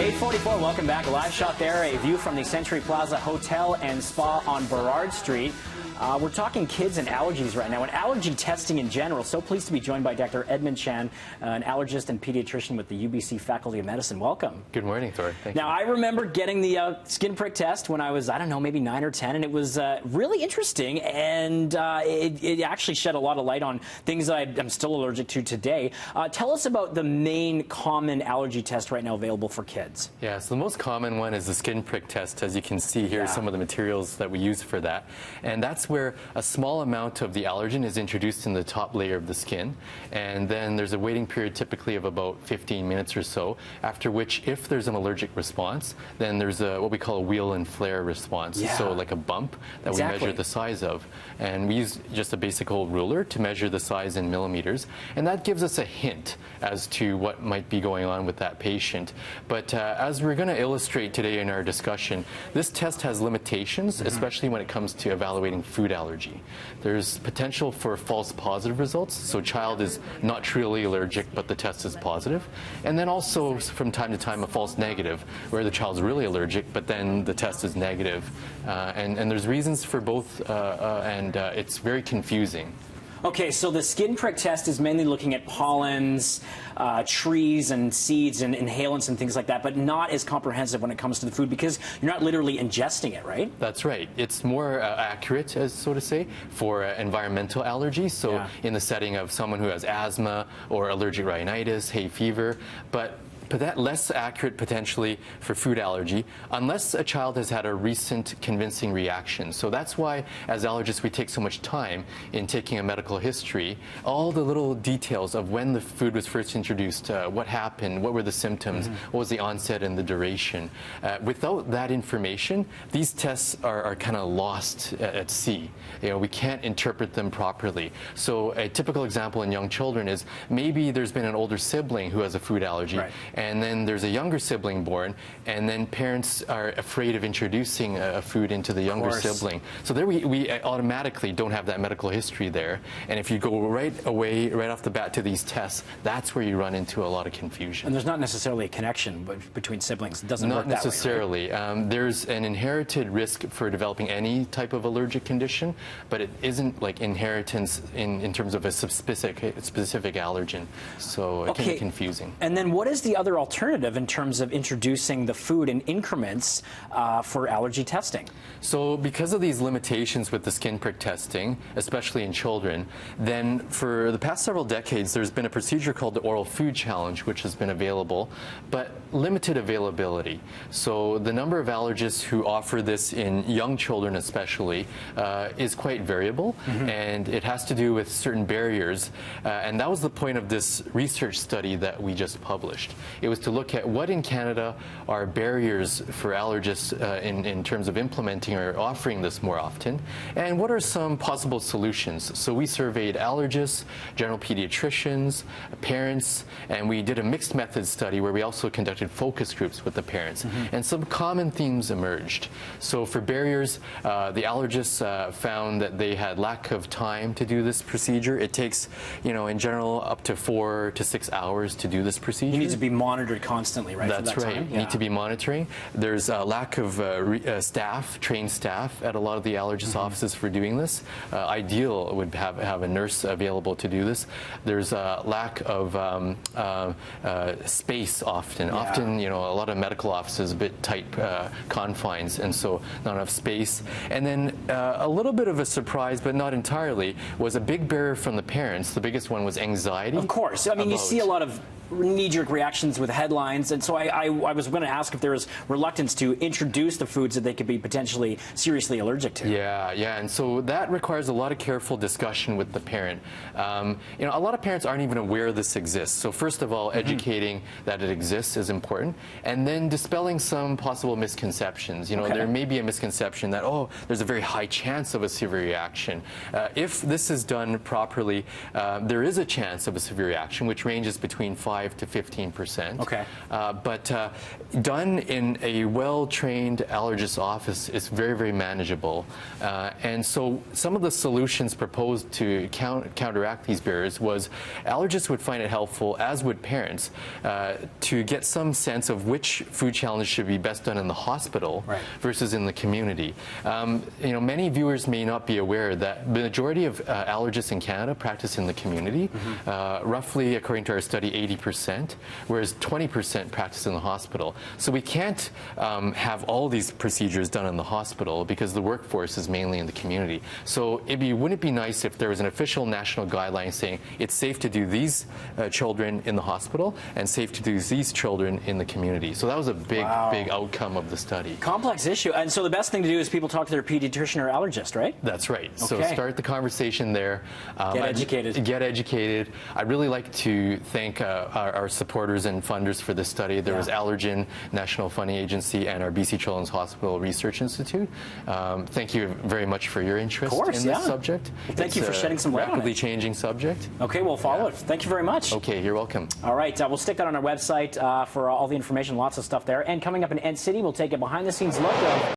8:44, welcome back. A live shot there, a view from the Century Plaza Hotel and Spa on Burrard Street. We're talking kids and allergies right now, and allergy testing in general. So pleased to be joined by Dr. Edmond Chan, an allergist and pediatrician with the UBC Faculty of Medicine. Welcome. Good morning, Thor. Thank you. Now, I remember getting the skin prick test when I was, I don't know, maybe 9 or 10, and it was really interesting, and it actually shed a lot of light on things that I'm still allergic to today. Tell us about the main common allergy test right now available for kids. Yeah, so the most common one is the skin prick test. As you can see here, some of the materials that we use for that. And that's where a small amount of the allergen is introduced in the top layer of the skin, and then there's a waiting period typically of about 15 minutes or so, after which, if there's an allergic response, then there's what we call a wheel and flare response, so like a bump that we measure the size of. And we use just a basic old ruler to measure the size in millimeters, and that gives us a hint as to what might be going on with that patient. But as we're going to illustrate today in our discussion, this test has limitations, especially when it comes to evaluating food allergy. There's potential for false positive results, so child is not truly allergic, but the test is positive. And then also, from time to time, a false negative, where the child's really allergic, but then the test is negative. And there's reasons for both, and it's very confusing. Okay, so the skin prick test is mainly looking at pollens, trees and seeds and inhalants and things like that, but not as comprehensive when it comes to the food because you're not literally ingesting it, right? That's right. It's more accurate, as so to say, for environmental allergies. So in the setting of someone who has asthma or allergic rhinitis, hay fever, but that less accurate potentially for food allergy unless a child has had a recent convincing reaction. So that's why as allergists we take so much time in taking a medical history, all the little details of when the food was first introduced, what happened, what were the symptoms, what was the onset and the duration. Without that information, these tests are kind of lost at sea. You know, we can't interpret them properly. So a typical example in young children is maybe there's been an older sibling who has a food allergy, and then there's a younger sibling born, and then parents are afraid of introducing a food into the younger sibling. So there we automatically don't have that medical history there. And if you go right off the bat to these tests, that's where you run into a lot of confusion. And there's not necessarily a connection between siblings. It doesn't work that way. Not necessarily. There's an inherited risk for developing any type of allergic condition, but it isn't like inheritance in terms of a specific allergen. So it can be confusing. And then what is the other alternative in terms of introducing the food in increments for allergy testing? So because of these limitations with the skin prick testing, especially in children, then for the past several decades there's been a procedure called the oral food challenge, which has been available, but limited availability. So the number of allergists who offer this in young children especially is quite variable, and it has to do with certain barriers, and that was the point of this research study that we just published. It was to look at what in Canada are barriers for allergists in terms of implementing or offering this more often, and what are some possible solutions. So we surveyed allergists, general pediatricians, parents, and we did a mixed method study where we also conducted focus groups with the parents, and some common themes emerged. So for barriers, the allergists found that they had lack of time to do this procedure. It takes, you know, in general up to 4 to 6 hours to do this procedure. You need to be monitored constantly, right? That's right. You need to be monitoring. There's a lack of trained staff at a lot of the allergist offices for doing this. Ideal would have a nurse available to do this. There's a lack of space often. Often, you know, a lot of medical offices a bit tight confines, and so not enough space. And then a little bit of a surprise, but not entirely, was a big barrier from the parents. The biggest one was anxiety. Of course. I mean, you see a lot of knee-jerk reactions with headlines, and so I was going to ask if there was reluctance to introduce the foods that they could be potentially seriously allergic to. Yeah, and so that requires a lot of careful discussion with the parent. You know, a lot of parents aren't even aware this exists. So first of all, educating that it exists is important, and then dispelling some possible misconceptions. You know, there may be a misconception that, oh, there's a very high chance of a severe reaction. If this is done properly, there is a chance of a severe reaction, which ranges between 5 5 to 15%. Okay. But done in a well-trained allergist office is very, very manageable. And so some of the solutions proposed to counteract these barriers was allergists would find it helpful, as would parents, to get some sense of which food challenge should be best done in the hospital versus in the community. Many viewers may not be aware that the majority of allergists in Canada practice in the community, roughly, according to our study, 80%, whereas 20% practice in the hospital. So we can't have all these procedures done in the hospital because the workforce is mainly in the community. So wouldn't it be nice if there was an official national guideline saying it's safe to do these children in the hospital and safe to do these children in the community? So that was a big, big outcome of the study. Complex issue. And so the best thing to do is people talk to their pediatrician or allergist, right? That's right. Okay. So start the conversation there. Get educated. Get educated. I'd really like to thank our supporters and funders for this study. There was Allergen, National Funding Agency, and our BC Children's Hospital Research Institute. Thank you very much for your interest in this subject. Well, thank you for shedding some light on it. Rapidly changing subject. Okay, we'll follow it. Thank you very much. Okay, you're welcome. All right, we'll stick that on our website for all the information, lots of stuff there. And coming up in Ed City, we'll take a behind-the-scenes look of